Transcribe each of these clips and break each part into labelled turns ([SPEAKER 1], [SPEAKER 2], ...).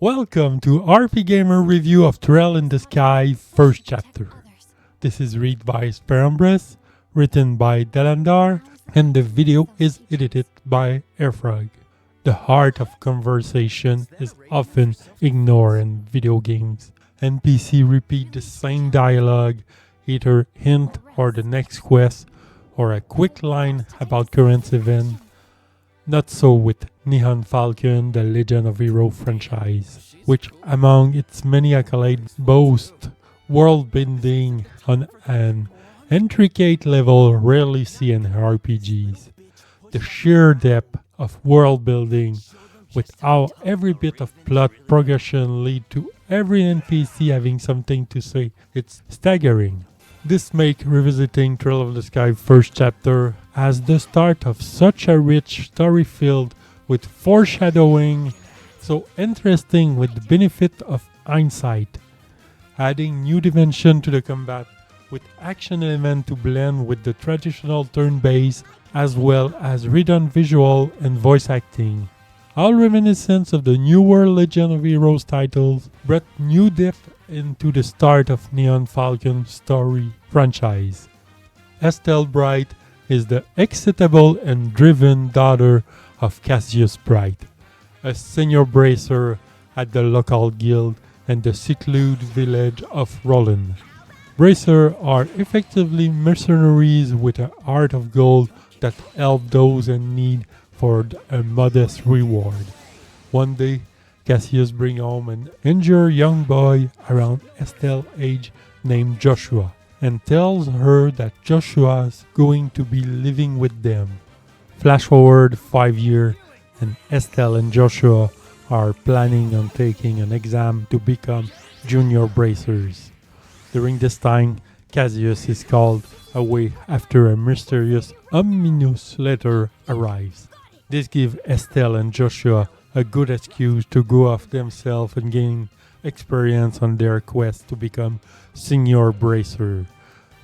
[SPEAKER 1] Welcome to RPGamer review of Trail in the Sky first chapter. This is read by Sperambres, written by Delandar, and the video is edited by Airfrog. The heart of conversation is often ignored in video games. NPC repeat the same dialogue, either hint or the next quest, or a quick line about current event. Not so with Neon Falcon, the Legend of Hero franchise, which among its many accolades boasts world building on an intricate level rarely seen in RPGs. The sheer depth of world building, with how every bit of plot progression lead to every NPC having something to say, it's staggering. This makes revisiting Trail of the Sky first chapter as the start of such a rich story filled with foreshadowing, so interesting with the benefit of hindsight, adding new dimension to the combat with action element to blend with the traditional turn-based as well as redone visual and voice acting. All reminiscent of the newer Legend of Heroes titles brought new depth into the start of Neon Falcon story franchise. Estelle Bright is the excitable and driven daughter of Cassius Bright, a senior bracer at the local guild and the secluded village of Roland. Bracers are effectively mercenaries with a heart of gold that help those in need for a modest reward. One day, Cassius brings home an injured young boy around Estelle's age named Joshua and tells her that Joshua's going to be living with them. Flash forward 5 years and Estelle and Joshua are planning on taking an exam to become junior bracers. During this time, Cassius is called away after a mysterious, ominous letter arrives. This gives Estelle and Joshua a good excuse to go off themselves and gain experience on their quest to become senior bracer,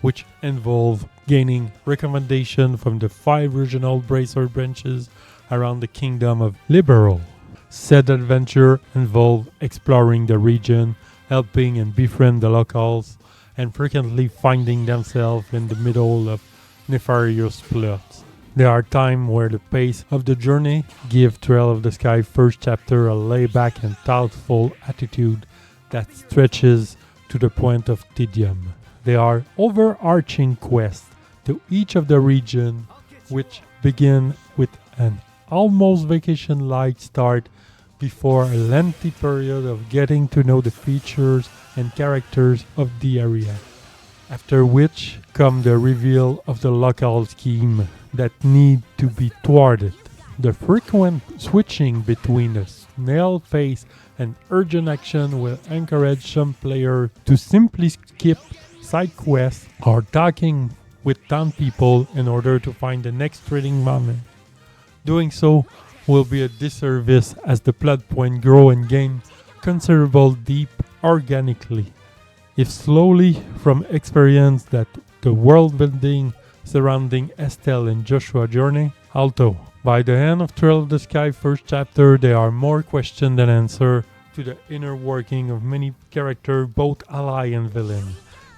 [SPEAKER 1] which involve gaining recommendation from the 5 regional bracer branches around the kingdom of Liberal. Said adventure involve exploring the region, helping and befriend the locals, and frequently finding themselves in the middle of nefarious plots. There are times where the pace of the journey give Trail of the Sky first chapter a laid-back and thoughtful attitude that stretches to the point of tedium. There are overarching quests to each of the region, which begin with an almost vacation-like start before a lengthy period of getting to know the features and characters of the area. After which come the reveal of the local scheme that need to be thwarted. The frequent switching between a snail pace and urgent action will encourage some players to simply skip side quests or talking with town people in order to find the next thrilling moment. Doing so will be a disservice as the plot point grow and gain considerable depth organically. If slowly from experience that the world building surrounding Estelle and Joshua journey, although by the end of Trail of the Sky first chapter there are more questions than answers to the inner working of many characters, both ally and villain.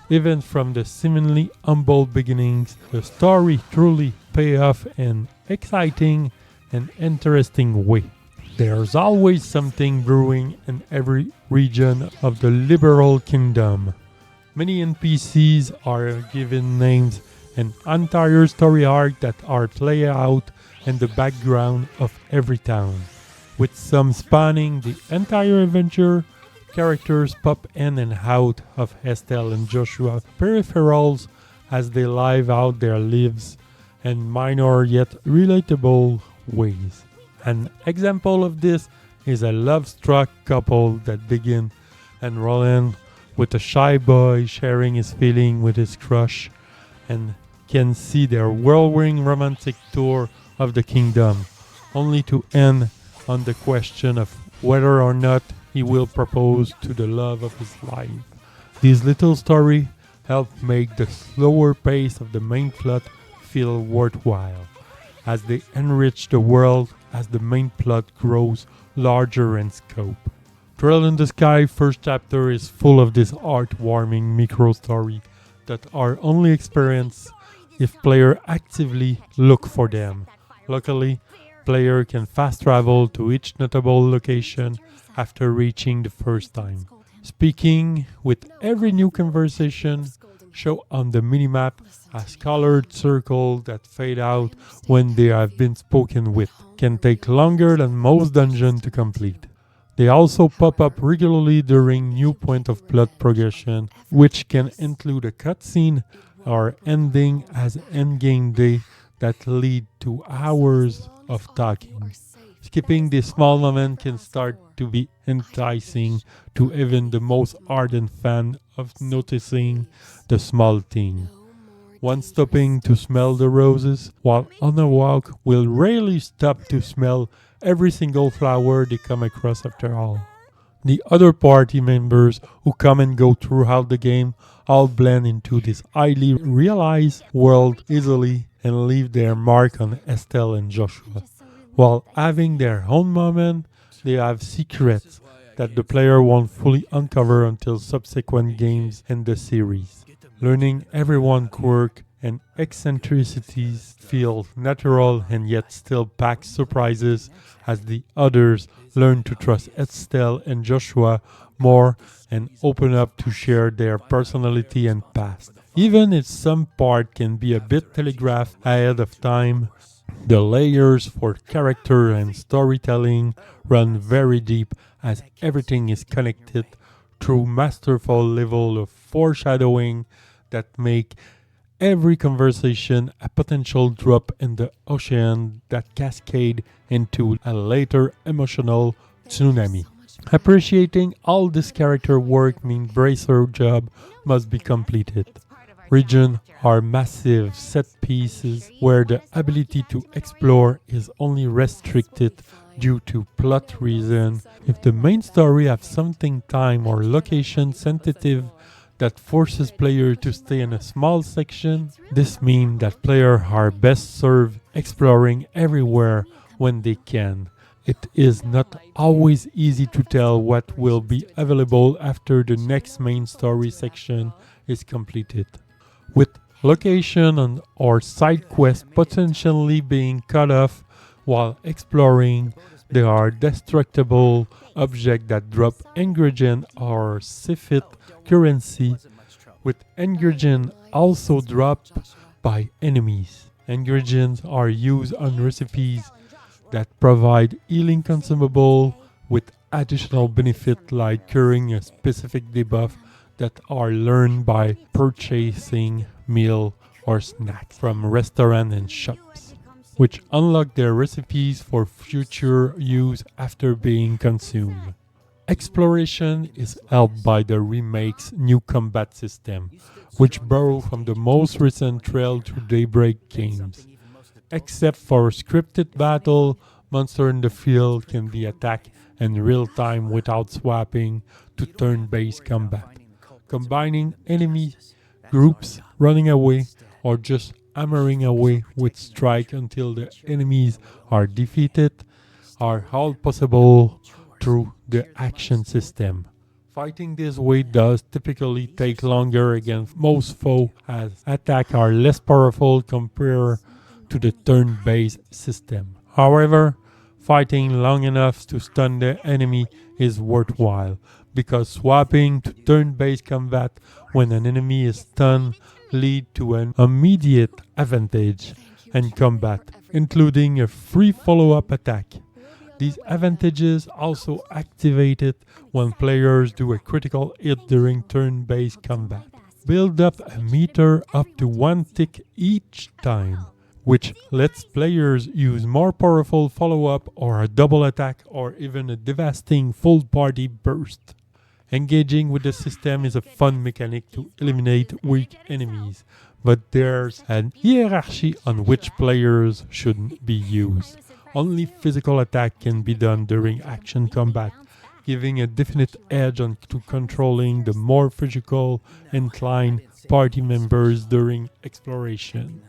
[SPEAKER 1] Even from the seemingly humble beginnings, the story truly pay off in exciting and interesting way. There's always something brewing in every region of the Liberal Kingdom. Many NPCs are given names and entire story arc that are played out in the background of every town. With some spanning the entire adventure, characters pop in and out of Estelle and Joshua peripherals as they live out their lives in minor yet relatable ways. An example of this is a love-struck couple that begin enrolling with a shy boy sharing his feeling with his crush and can see their whirlwind romantic tour of the kingdom, only to end on the question of whether or not he will propose to the love of his life. These little stories help make the slower pace of the main plot feel worthwhile, as they enrich the world as the main plot grows larger in scope. Trail in the Sky first chapter is full of this heartwarming micro story that are only experienced if player actively look for them. Luckily, player can fast travel to each notable location after reaching the first time. Speaking with every new conversation show on the minimap as colored circles that fade out when they have been spoken with. Can take longer than most dungeons to complete. They also pop up regularly during new point of plot progression, which can include a cutscene or ending as endgame day that lead to hours of talking. Skipping this small moment can start to be enticing to even the most ardent fan of noticing the small thing. One stopping to smell the roses, while on a walk will rarely stop to smell every single flower they come across after all. The other party members who come and go throughout the game all blend into this highly realized world easily and leave their mark on Estelle and Joshua. While having their own moment, they have secrets that the player won't fully uncover until subsequent games in the series. Learning everyone's quirk and eccentricities feel natural and yet still pack surprises as the others learn to trust Estelle and Joshua more and open up to share their personality and past. Even if some part can be a bit telegraphed ahead of time, the layers for character and storytelling run very deep as everything is connected through masterful level of foreshadowing that make every conversation a potential drop in the ocean that cascade into a later emotional tsunami. Appreciating all this character work means Bracer job must be completed. Regions are massive set pieces where the ability to explore is only restricted due to plot reason. If the main story have something time or location sensitive that forces player to stay in a small section, this means that players are best served exploring everywhere when they can. It is not always easy to tell what will be available after the next main story section is completed. With location or side quests potentially being cut off while exploring, there are destructible objects that drop ingredient or Sifit currency, with ingredient also dropped by enemies. Ingredients are used on recipes that provide healing consumable with additional benefit like curing a specific debuff that are learned by purchasing meal or snack from restaurants and shops, which unlock their recipes for future use after being consumed. Exploration is helped by the remake's new combat system, which borrow from the most recent Trail to Daybreak games. Except for scripted battle, monsters in the field can be attacked in real time without swapping to turn-based combat. Combining enemy groups running away or just hammering away with strike until the enemies are defeated are all possible through the action system. Fighting this way does typically take longer against most foes as attacks are less powerful compared to the turn-based system. However, fighting long enough to stun the enemy is worthwhile because swapping to turn-based combat when an enemy is stunned lead to an immediate advantage in combat, including a free follow-up attack. These advantages also activated when players do a critical hit during turn-based combat. Build up a meter up to 1 tick each time, which lets players use more powerful follow-up or a double attack or even a devastating full party burst. Engaging with the system is a fun mechanic to eliminate weak enemies, but there's an hierarchy on which players should be used. Only physical attack can be done during action combat, giving a definite edge on to controlling the more physical inclined party members during exploration.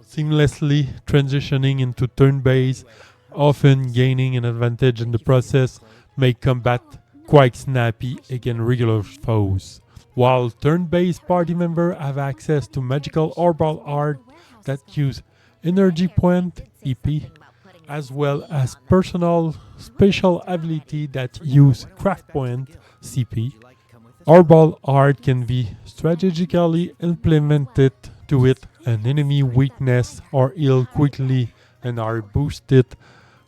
[SPEAKER 1] Seamlessly transitioning into turn-based, often gaining an advantage in the process, make combat quite snappy against regular foes. While turn-based party members have access to magical orbal art that use energy point (EP), as well as personal special ability that use craft point (CP). Orbal art can be strategically implemented to hit an enemy weakness or heal quickly and are boosted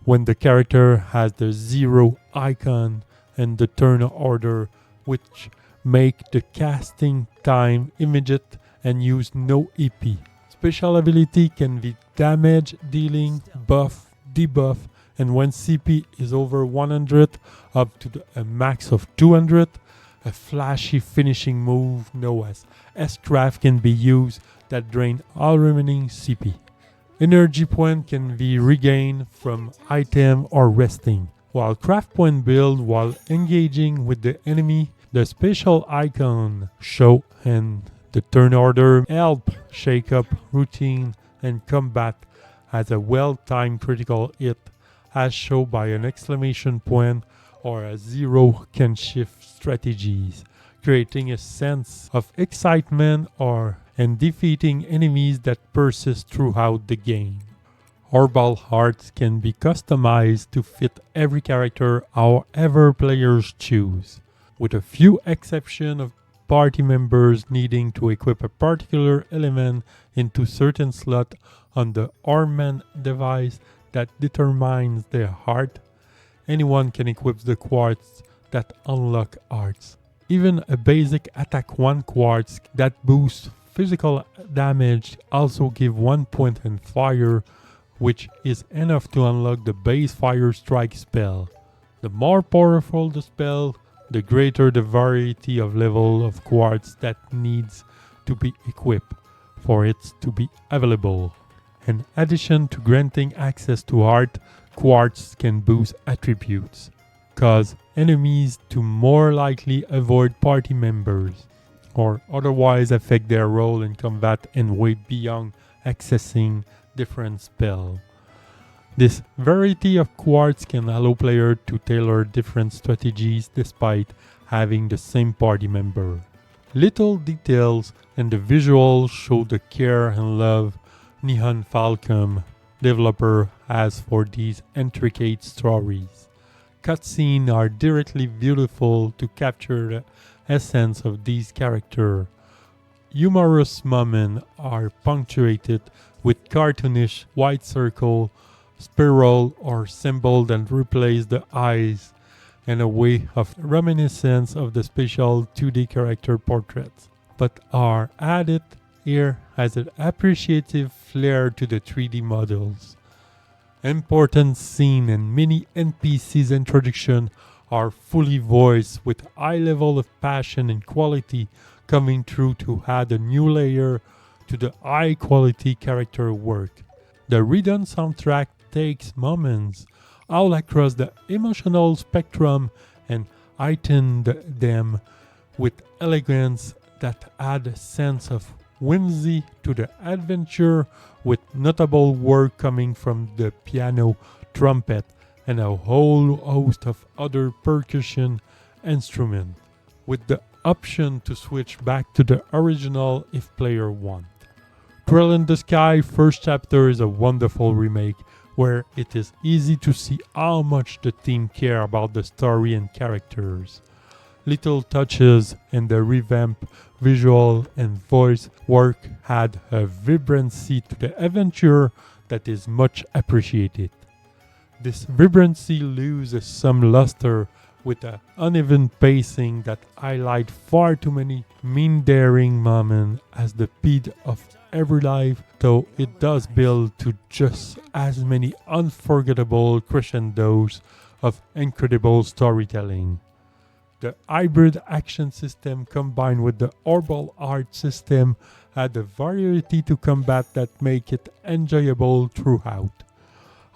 [SPEAKER 1] when the character has the 0 icon and the turn order, which make the casting time immediate and use no EP. Special ability can be damage dealing, buff, debuff, and when CP is over 100 up to a max of 200, a flashy finishing move known as S-Craft can be used that drain all remaining CP. Energy point can be regained from item or resting, while craft point build while engaging with the enemy. The special icon show and the turn order help shake up routine and combat as a well-timed critical hit, as shown by an exclamation point or a 0 can shift strategies, creating a sense of excitement and defeating enemies that persist throughout the game. Orbal hearts can be customized to fit every character however players choose, with a few exceptions of party members needing to equip a particular element into certain slot on the armament device that determines their heart. Anyone can equip the quartz that unlock arts. Even a basic attack 1 quartz that boosts physical damage also give 1 point in fire, which is enough to unlock the base fire strike spell. The more powerful the spell, the greater the variety of level of quartz that needs to be equipped for it to be available. In addition to granting access to art, quartz can boost attributes, cause enemies to more likely avoid party members, or otherwise affect their role in combat and way beyond accessing different spells. This variety of quartz can allow players to tailor different strategies despite having the same party member. Little details and the visuals show the care and love Neon Falcom developer has for these intricate stories. Cutscenes are directly beautiful to capture the essence of these characters. Humorous moments are punctuated with cartoonish white circle, spiral, or symbol that replace the eyes, and a way of reminiscence of the special 2D character portraits, but are added here as an appreciative flair to the 3D models. Important scene and many NPCs introduction are fully voiced with high level of passion and quality coming through to add a new layer to the high quality character work. The redone soundtrack takes moments all across the emotional spectrum and heightened them with elegance that add a sense of whimsy to the adventure, with notable work coming from the piano, trumpet, and a whole host of other percussion instruments, with the option to switch back to the original if player want. Thrill in the Sky First Chapter is a wonderful remake where it is easy to see how much the team care about the story and characters. Little touches in the revamped visual and voice work add a vibrancy to the adventure that is much appreciated. This vibrancy loses some luster with an uneven pacing that highlight far too many meandering moments as the beat of every life, though it does build to just as many unforgettable crescendos of incredible storytelling. The hybrid action system combined with the orbal art system add a variety to combat that make it enjoyable throughout.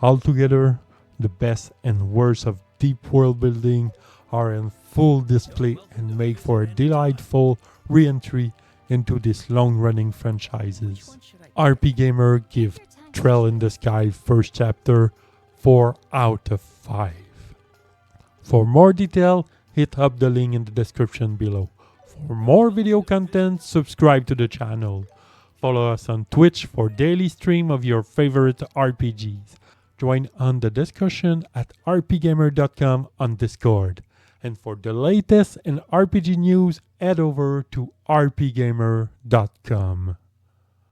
[SPEAKER 1] Altogether, the best and worst of deep world building are in full display and make for a delightful re-entry into these long-running franchises. RPGamer gives Thrill in the Sky First Chapter 4 out of 5. For more detail, hit up the link in the description below. For more video content, subscribe to the channel. Follow us on Twitch for daily stream of your favorite RPGs. Join on the discussion at rpgamer.com on Discord. And for the latest in RPG news, head over to rpgamer.com.